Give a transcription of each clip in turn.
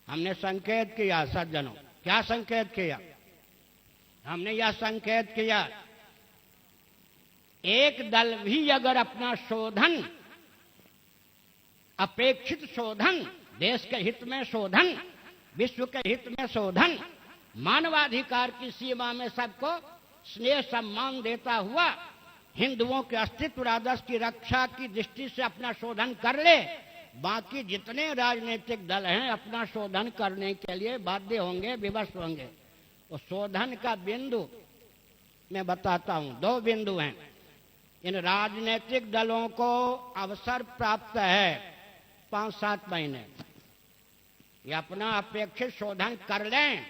हमने संकेत किया सज्जनों, क्या संकेत किया? हमने यह संकेत किया, एक दल भी अगर अपना शोधन, अपेक्षित शोधन, देश के हित में शोधन, विश्व के हित में शोधन, मानवाधिकार की सीमा में सबको स्नेह सम्मान देता हुआ हिंदुओं के अस्तित्व आदर्श की रक्षा की दृष्टि से अपना शोधन कर ले, बाकी जितने राजनीतिक दल हैं अपना शोधन करने के लिए बाध्य होंगे, विवश होंगे। तो शोधन का बिंदु मैं बताता हूं, 2 बिंदु हैं। इन राजनीतिक दलों को अवसर प्राप्त है 5-7 महीने, ये अपना अपेक्षित शोधन कर लें।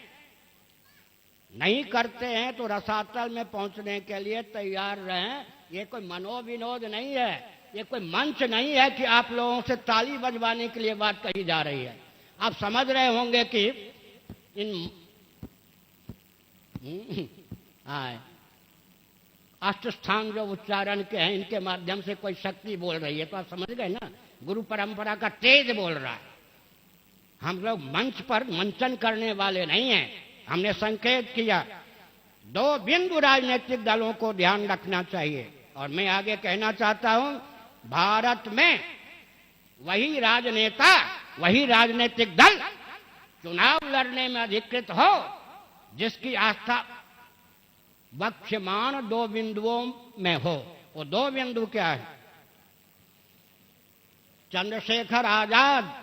नहीं करते हैं तो रसातल में पहुंचने के लिए तैयार रहें। ये कोई मनोविनोद नहीं है, ये कोई मंच नहीं है कि आप लोगों से ताली बजवाने के लिए बात कही जा रही है। आप समझ रहे होंगे कि इन अष्टस्थान जो उच्चारण के हैं, इनके माध्यम से कोई शक्ति बोल रही है, तो आप समझ गए ना, गुरु परंपरा का तेज बोल रहा है। हम लोग मंच पर मंचन करने वाले नहीं हैं। हमने संकेत किया 2 बिंदु राजनीतिक दलों को ध्यान रखना चाहिए। और मैं आगे कहना चाहता हूं, भारत में वही राजनेता, वही राजनीतिक दल चुनाव लड़ने में अधिकृत हो जिसकी आस्था वक्ष्यमाण 2 बिंदुओं में हो। वो 2 बिंदु क्या है? चंद्रशेखर आजाद,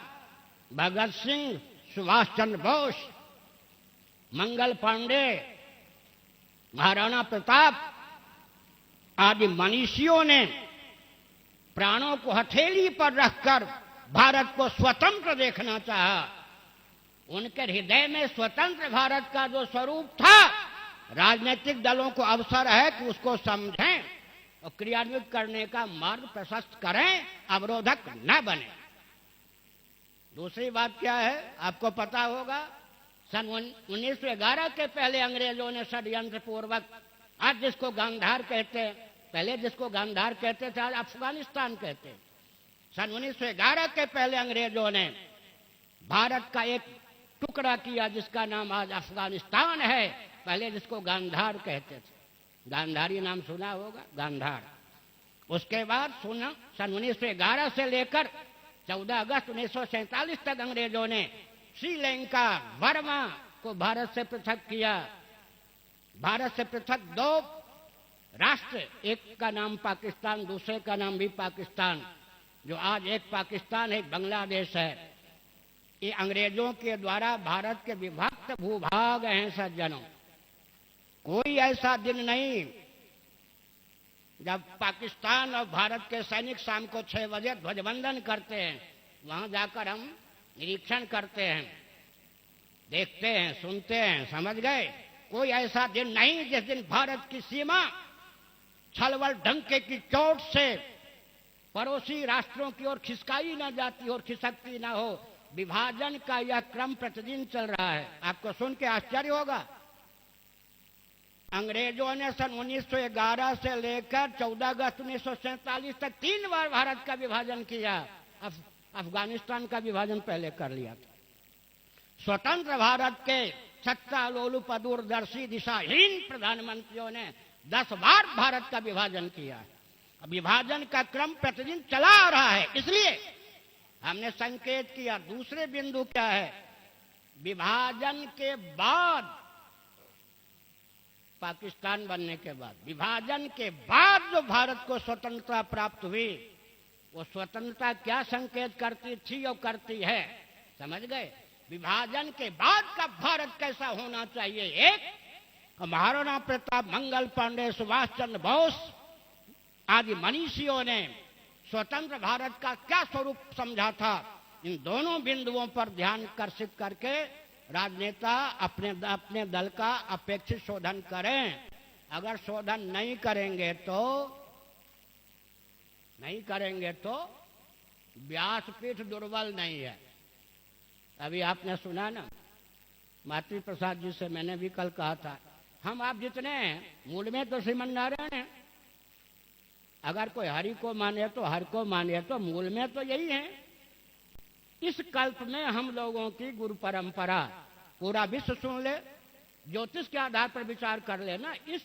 भगत सिंह, सुभाष चंद्र बोस, मंगल पांडे, महाराणा प्रताप आदि मनीषियों ने प्राणों को हथेली पर रखकर भारत को स्वतंत्र देखना चाहा। उनके हृदय में स्वतंत्र भारत का जो स्वरूप था, राजनीतिक दलों को अवसर है कि उसको समझें और क्रियान्वित करने का मार्ग प्रशस्त करें, अवरोधक न बने। दूसरी बात क्या है, आपको पता होगा, सन 1911 के पहले अंग्रेजों ने षड्यंत्र पूर्वक, आज जिसको गांधार कहते हैं, पहले जिसको गांधार कहते थे आज अफगानिस्तान कहते हैं, सन 1911 के पहले अंग्रेजों ने भारत का एक टुकड़ा किया जिसका नाम आज अफगानिस्तान है, पहले जिसको गांधार कहते थे। गांधारी नाम सुना होगा, गांधार। उसके बाद सुना, सन 1911 से लेकर 14 अगस्त 1947 तक अंग्रेजों ने श्रीलंका, बर्मा को भारत से पृथक किया। भारत से पृथक 2 राष्ट्र, एक का नाम पाकिस्तान, दूसरे का नाम भी पाकिस्तान, जो आज एक पाकिस्तान है, बांग्लादेश है। ये अंग्रेजों के द्वारा भारत के विभक्त भूभाग हैं सज्जनों। कोई ऐसा दिन नहीं जब पाकिस्तान और भारत के सैनिक शाम को 6 बजे ध्वजवंदन करते हैं, वहां जाकर हम निरीक्षण करते हैं, देखते हैं, सुनते हैं, समझ गए। कोई ऐसा दिन नहीं जिस दिन भारत की सीमा छलवल डंके की चोट से पड़ोसी राष्ट्रों की ओर खिसकाई न जाती और खिसकती न हो। विभाजन का यह क्रम प्रतिदिन चल रहा है। आपको सुन के आश्चर्य होगा, अंग्रेजों ने सन 1911 से लेकर 14 अगस्त 1947 तक 3 बार भारत का विभाजन किया। अफगानिस्तान का विभाजन पहले कर लिया था। स्वतंत्र भारत के सत्ता लोलुप दूरदर्शी दिशाहीन प्रधानमंत्रियों ने 10 बार भारत का विभाजन किया। विभाजन का क्रम प्रतिदिन चला आ रहा है। इसलिए हमने संकेत किया। दूसरे बिंदु क्या है? विभाजन के बाद, पाकिस्तान बनने के बाद, विभाजन के बाद जो भारत को स्वतंत्रता प्राप्त हुई, वो स्वतंत्रता क्या संकेत करती थी और करती है, समझ गए? विभाजन के बाद का भारत कैसा होना चाहिए? एक, महाराणा प्रताप, मंगल पांडे, सुभाष चंद्र बोस आदि मनीषियों ने स्वतंत्र भारत का क्या स्वरूप समझा था, इन दोनों बिंदुओं पर ध्यान आकर्षित करके राजनेता अपने दल का अपेक्षित शोधन करें। अगर शोधन नहीं करेंगे तो व्यासपीठ दुर्बल नहीं है। अभी आपने सुना ना, मातृ प्रसाद जी से मैंने भी कल कहा था, हम आप जितने हैं मूल में तो श्रीमन नारायण हैं। अगर कोई हरि को माने तो हर को माने, तो मूल में तो यही है। इस कल्प में हम लोगों की गुरु परंपरा, पूरा विश्व सुन ले, ज्योतिष के आधार पर विचार कर लेना, इस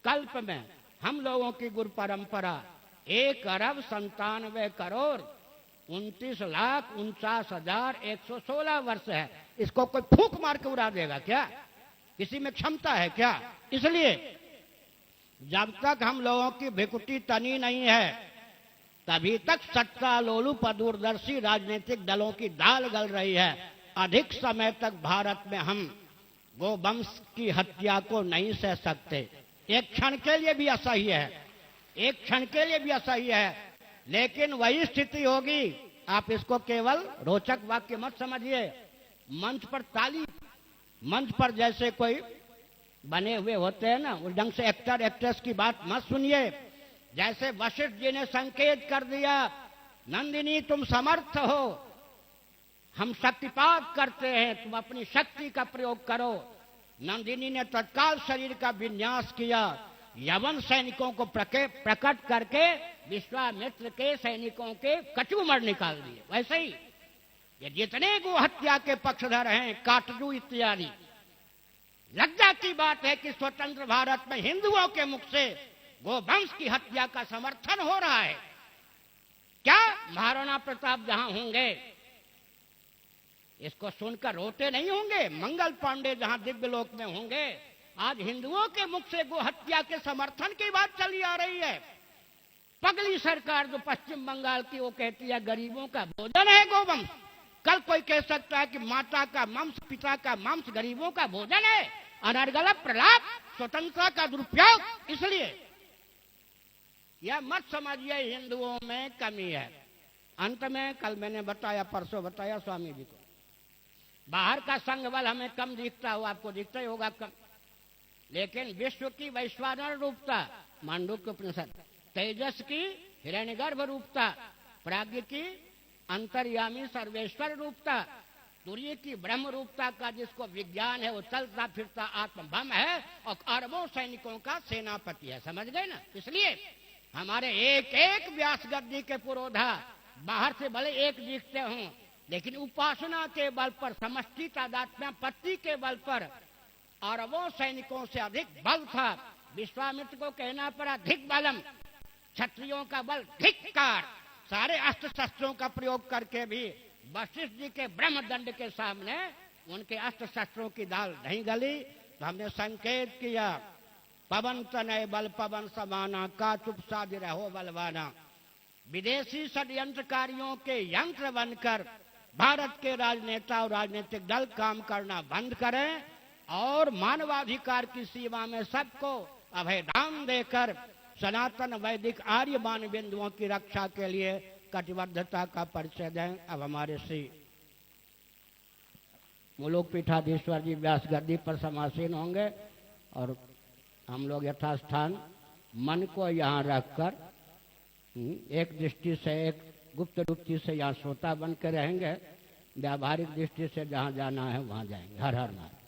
कल्प में हम लोगों की गुरु परंपरा 1,97,29,49,116 वर्ष है। इसको कोई फूंक मार के उड़ा देगा क्या? किसी में क्षमता है क्या? इसलिए जब तक हम लोगों की भिकुटी तनी नहीं है, तभी तक सत्ता लोलुप दूरदर्शी राजनीतिक दलों की दाल गल रही है। अधिक समय तक भारत में हम गोवंश की हत्या को नहीं सह सकते। एक क्षण के लिए भी असह्य है, एक क्षण के लिए भी असह्य है, लेकिन वही स्थिति होगी। आप इसको केवल रोचक वाक्य मत समझिए। मंच पर ताली, मंच पर जैसे कोई बने हुए होते हैं ना, उस ढंग से एक्टर एक्ट्रेस की बात मत सुनिए। जैसे वशिष्ठ जी ने संकेत कर दिया, नंदिनी तुम समर्थ हो, हम शक्तिपात करते हैं, तुम अपनी शक्ति का प्रयोग करो। नंदिनी ने तत्काल शरीर का विन्यास किया, यवन सैनिकों को प्रकट करके विश्वामित्र के सैनिकों के कचूमर निकाल दिए। वैसे ही ये जितने गो हत्या के पक्षधर हैं, काटजू इत्यादि, लज्जा की बात है कि स्वतंत्र भारत में हिंदुओं के मुख से गोवंश की हत्या का समर्थन हो रहा है। क्या महाराणा प्रताप जहां होंगे इसको सुनकर रोते नहीं होंगे? मंगल पांडे जहां दिव्य लोक में होंगे, आज हिंदुओं के मुख से गो हत्या के समर्थन की बात चली आ रही है। पगली सरकार जो पश्चिम बंगाल की, वो कहती है गरीबों का भोजन है गोवंश। कल कोई कह सकता है कि माता का मांस, पिता का मांस गरीबों का भोजन है। अनर्गल प्रलाप, स्वतंत्रता का दुरुपयोग। इसलिए यह मत समझिए हिंदुओं में कमी है। अंत में कल मैंने बताया, परसों बताया स्वामी जी को, बाहर का संघ बल हमें कम दिखता हो, आपको दिखता ही होगा कम, लेकिन विश्व की वैश्वानर रूपता, मांडुक्य उपनिषद, तेजस की हिरण्यगर्भ रूपता, प्राज्ञ की अंतर्यामी सर्वेश्वर रूपता, तुर्य की ब्रह्म रूपता का जिसको विज्ञान है, वो चलता फिरता आत्मभम है और अरबों सैनिकों का सेनापति है। समझ गए ना? इसलिए हमारे एक एक व्यास गद्दी के पुरोधा बाहर से भले एक दिखते हों, लेकिन उपासना के बल पर, समष्टि तादात्म्य पत्ति के बल पर अरबों सैनिकों से अधिक बल था। विश्वामित्र को कहना पड़ा धिक बलम, क्षत्रियों का बल धिक्कार। सारे अस्त्र शस्त्रों का प्रयोग करके भी वशिष्ठ जी के ब्रह्मदंड के सामने उनके अस्त्र शस्त्रों की दाल नहीं गली। तो हमने संकेत किया, पवन तनय बल पवन समाना, का चुप साध रहो बलवाना। विदेशी षड्यंत्रकारियों के यंत्र बनकर भारत के राजनेता और राजनीतिक दल काम करना बंद करें और मानवाधिकार की सीमा में सबको अभयदान देकर सनातन वैदिक आर्य मान बिंदुओं की रक्षा के लिए कटिबद्धता का परिचय दें। अब हमारे श्री मुलुक पीठाधीश्वर जी व्यास गद्दी पर समासीन होंगे और हम लोग यथास्थान मन को यहाँ रखकर एक दृष्टि से, एक गुप्त दृष्टि से यहाँ श्रोता बन के रहेंगे। व्यावहारिक दृष्टि से जहाँ जाना है वहाँ जाएंगे। हर हर महादेव।